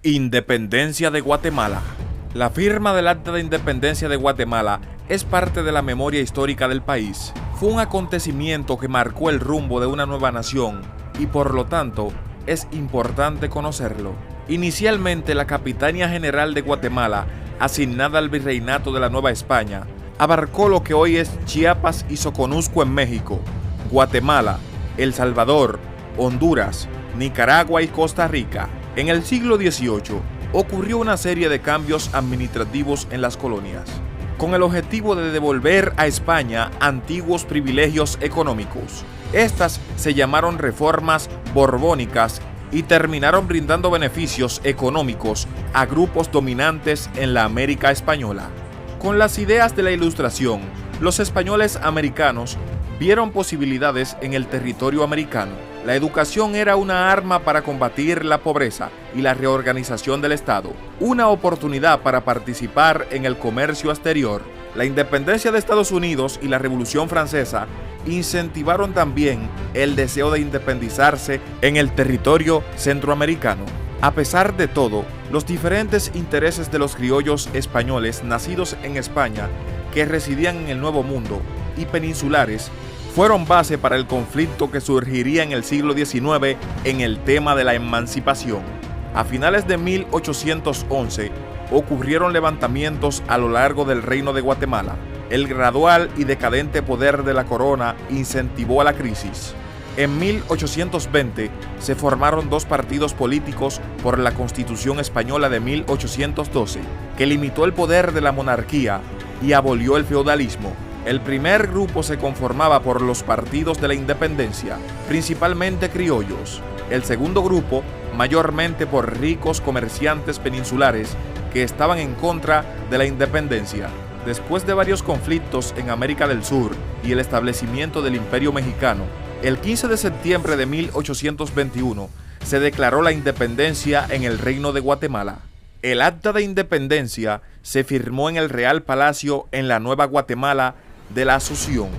Independencia de Guatemala. La firma del Acta de Independencia de Guatemala es parte de la memoria histórica del país. Fue un acontecimiento que marcó el rumbo de una nueva nación y por lo tanto es importante conocerlo. Inicialmente la Capitanía General de Guatemala, asignada al Virreinato de la Nueva España, abarcó lo que hoy es Chiapas y Soconusco en México, Guatemala, El Salvador, Honduras, Nicaragua y Costa Rica. En el siglo XVIII ocurrió una serie de cambios administrativos en las colonias, con el objetivo de devolver a España antiguos privilegios económicos. Estas se llamaron reformas borbónicas y terminaron brindando beneficios económicos a grupos dominantes en la América española. Con las ideas de la Ilustración, los españoles americanos vieron posibilidades en el territorio americano. La educación era una arma para combatir la pobreza y la reorganización del Estado, una oportunidad para participar en el comercio exterior. La independencia de Estados Unidos y la Revolución Francesa incentivaron también el deseo de independizarse en el territorio centroamericano. A pesar de todo, los diferentes intereses de los criollos españoles nacidos en España que residían en el Nuevo Mundo y peninsulares fueron base para el conflicto que surgiría en el siglo XIX en el tema de la emancipación. A finales de 1811 ocurrieron levantamientos a lo largo del Reino de Guatemala. El gradual y decadente poder de la corona incentivó a la crisis. En 1820 se formaron dos partidos políticos por la Constitución Española de 1812, que limitó el poder de la monarquía y abolió el feudalismo. El primer grupo se conformaba por los partidos de la independencia, principalmente criollos. El segundo grupo, mayormente por ricos comerciantes peninsulares que estaban en contra de la independencia. Después de varios conflictos en América del Sur y el establecimiento del Imperio Mexicano, el 15 de septiembre de 1821 se declaró la independencia en el Reino de Guatemala. El Acta de Independencia se firmó en el Real Palacio en la Nueva Guatemala de la Asunción.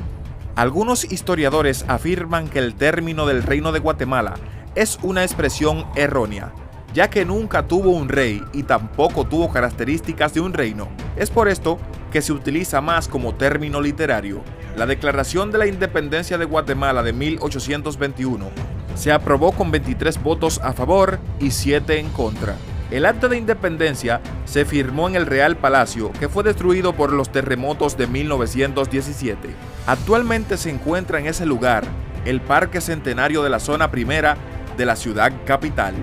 Algunos historiadores afirman que el término del Reino de Guatemala es una expresión errónea, ya que nunca tuvo un rey y tampoco tuvo características de un reino. Es por esto que se utiliza más como término literario. La Declaración de la Independencia de Guatemala de 1821 se aprobó con 23 votos a favor y 7 en contra. El Acta de Independencia se firmó en el Real Palacio, que fue destruido por los terremotos de 1917. Actualmente se encuentra en ese lugar el Parque Centenario de la Zona Primera de la ciudad capital.